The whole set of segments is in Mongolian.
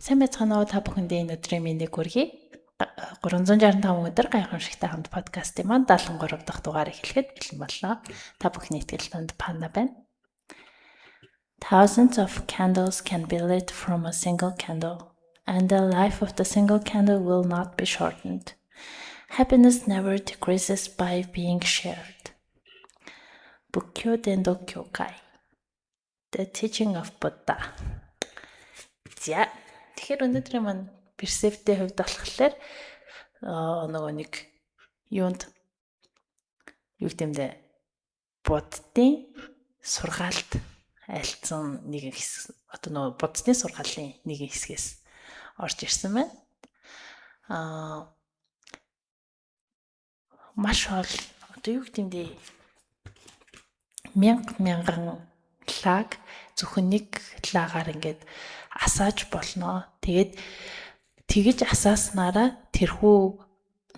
Сайн байцгаана уу та бүхэндээ энэ өдрийн мэндийг хүргэе. 365 өдөр гайхамшигтай хамт подкастын маань 73 дахь дугаар эхлэхэд бэлэн боллоо. Та бүхний итгэлтэнд Панда байна. Thousands of candles can be lit from a single candle, and the life of the single candle will not be shortened. Happiness never decreases by being shared. Bukkyo Dendo Kyokai. The teaching of Buddha. За тэгэхээр өнөөдрийн маань персептийн хувьд болохоор нөгөө нэг юунд юу гэмдэ буддын сургаалт альцсан нэг хэсэг одоо нөгөө буддын сургаалын нэг хэсгээс орж ирсэн байна. Маш ол одоо юу гэмдэ мянган лаг зөвхөн нэг лагаар ингээд асааж болно. Тэгэж асааснараа тэрхүү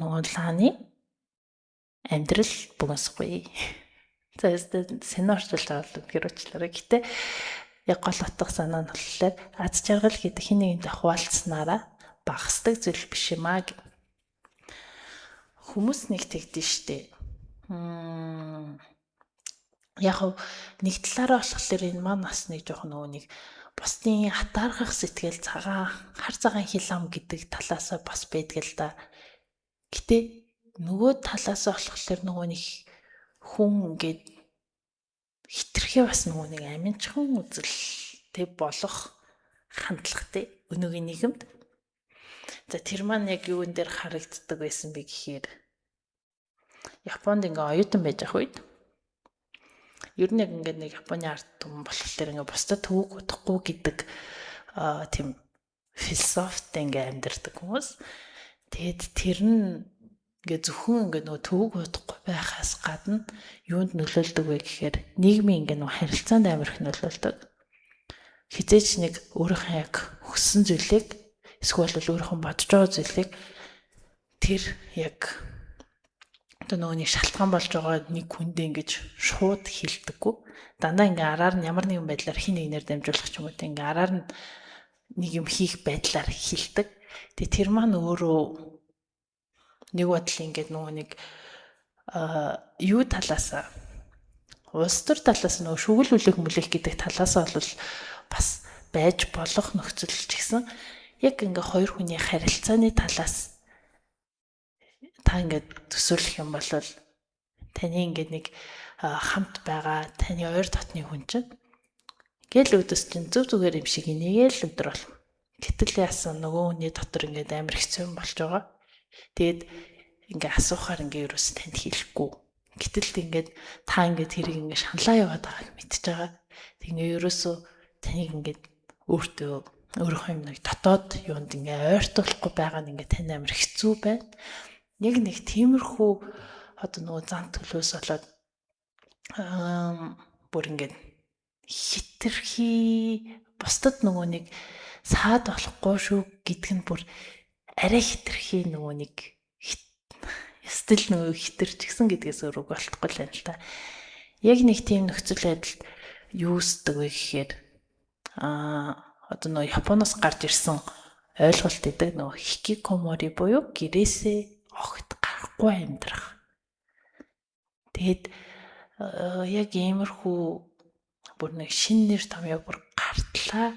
нөгөө лааны амьдрал бүгсгүй. За синорчлж байгаа л гэрчлэрэг. Гэтэ яг гол утга санаа нь болохоор аз жаргал гэдэг хин нэгэндээ хуваалцснараа багасдаг зүйл биш юм аа. Хүмүүс нэг тэгдэж штэ. Яг нэг талаараа болохоор энэ маань бас нэг жоохон нөгөө нэг бусдын хатаархах сэтгэл хар цагаан хил ам гэдэг талаасаа бас байдаг л да. Гэтэ нөгөө талаасаа болохоор нөгөө нэг хүн ингээд хитрхээ бас нөгөө нэг аминчхан үзэлтэй болох хандлагатай өнөөгийн нийгэмд. За тэр маань яг юун дээр харагддаг байсан бэ гэхээр Японд ингээ оюутан байж ах үед ер нь яг ингээд нэг Японы арт түмэн болохоор ингээд бусдад төвөг удахгүй гэдэг тийм философитой ингээд амьдардаг хүмүүс. Тэгээд тэр нь ингээд зөвхөн ингээд нөгөө төвөг удахгүй байхаас гадна юунд нөлөөлдөг вэ гэхээр нийгмийн ингээд нөгөө харилцаанд амар их нөлөөлдөг. Хизээч нэг өөрийнхөө яг хүссэн зүйлийг эсвэл өөрийнхөө бодож байгаа зүйлийг тэр яг нөгөө нэг шалтгаан болж байгаа нэг хүндээ ингэж шууд хилдэггүй. Дандаа ингээ араар нь ямар нэгэн байдлаар хин нэгнээр дамжуулах ч юм уу те ингээ араар нь нэг юм хийх байдлаар хилдэг. Тэгээ тэр маань өөрөө нэг бодлын ингээ нөгөө нэг юу талаасаа улс төр талаас нөгөө шүгэл үлэх мүлэх гэдэг талаасаа бол бас байж болох нөхцөл ч гэсэн яг ингээ хоёр хүний харилцааны талаас та ингээд төсөөлөх юм бол таны ингээд нэг хамт байгаа таны ойр дотны хүн чинь гэл өдөс чинь зөв зүгээр юм шиг энийг л өдөр бол гэтэл яасан нөгөө хүний дотор ингээд амар хэцүү юм болж байгаа. Тэгэд ингээд асуухаар ингээд юу ч танд хэлэхгүй. Гэтэл ингээд та ингээд тэрийг ингээд шаналаа яваад байгааг мэдчихэж байгаа. Тэгээ ерөөсөө таныг ингээд өөрийнхөө юм нэг дотоод юунд ингээд ойртуулахгүй байгаа нь ингээд тань амар хэцүү байна. Яг нэг тиймэрхүү одоо нөгөө зан төлөөс болоод бүр ингээд хитрхи бусдад нөгөө нэг саад болохгүй шүү гэдг нь бүр арай хитрхи нөгөө нэг стил нөгөө хитэрч гисэн гэдгээс өөр үг болтохгүй л байна л та. Яг нэг тийм нөхцөл байдалд юусдаг вэ гэхээр одоо нөгөө Японоос гарч ирсэн ойлголт гэдэг нөгөө хикикомори буюу гэрээсээ огт гарахгүй амьдрах. Тэгэд яг иймэрхүү бүр нэг шин нэр томьёо бүр гартлаа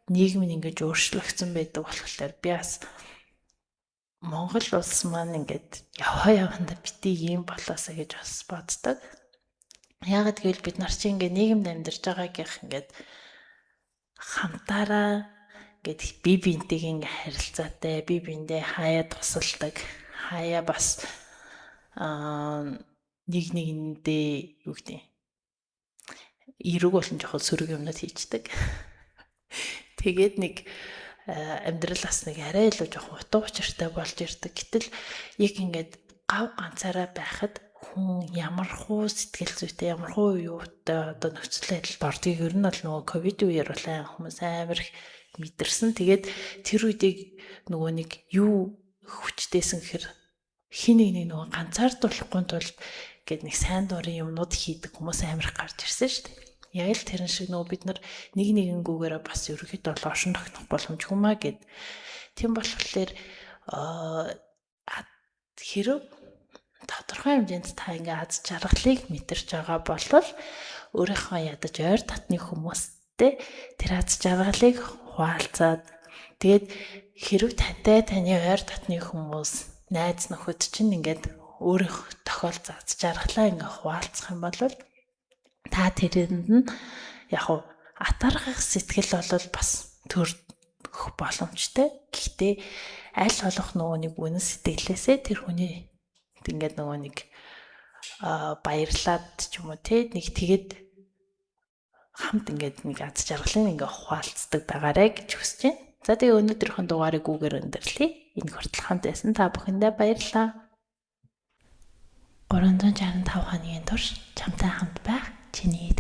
нийгэм нь ингэж өөрчлөгдсөн байдаг болохоор би бас Монгол улс маань ингээд яванда бити юм болоосаа гэж бас боддог. Яагаад гэвэл бид нар чинь ингээд нийгэмд амьдарч байгаагийнх ингээд хамтаараа ингээд бие биентэйгээ ингээд харилцаатай, бие биендээ хаяа тусалдаг. Хаяа бас нэг нэгэндээ юу гэдэг эрэг болон жоохон сөрөг юмнууд хийждэг. Тэгээд нэг амьдралаас нэг арай илүү жоохон утга учиртай болж ирдэг. Гэтэл яг ингээд гав ганцаараа байхад хүн ямар хуу сэтгэл зүйтэй, ямар хуу юутай одоо нөхцөл байдалд ордгийг ер нь бол нөгөө ковид үеэр бол хүмүүс амар их мэдэрсэн. Тэгээд тэр үедээ нөгөө нэг юу хүчтэйсэн гэхээр хин нэг нөгөө ганцаардуулахгүй тулд гээд нэг сайн дурын юмнууд хийдэг хүмүүс амар их гарч ирсэн шүү дээ. Яг л тэрэн шиг нөгөө бид нар нэг нэгэнгүүгээрээ бас ерөөхдөө бол оршин тогтнох боломжгүй маа гэд. Тийм болохоор хэрэг тодорхой хэмжээнд та ингээ аз жаргалыг мэдэрч байгаа бол өөрийнхөө ядаж ойр татны хүмүүстэй тэр аз жаргалыг хуваалцаад тэгээд хэрэг таны ойр татны хүмүүс найз нөхөд чинь ингээд өөрийнх тохиолдсон аз жаргалаа ингээ хуваалцах юм бол та тэрэнд нь яг атаргах сэтгэл бол бас төрөх боломжтой. Гэхдээ аль болох нөгөө нэг үнэн сэтгэлээсээ тэр хүний ингээд нөгөө нэг баярлаад ч юм уу те нэг тэгээд хамт ингээд нэг аз жаргалыг ингээ хуваалцдаг байгаарэ гэж хүсэж байна. За тэгээ өнөөдрийнхөө дугаарыг үгээр өндөрлөе. Энэ хүртэл хамт байсан та бүхэндээ баярлалаа. 365 хоногийн турш чамтай хамт байх чиний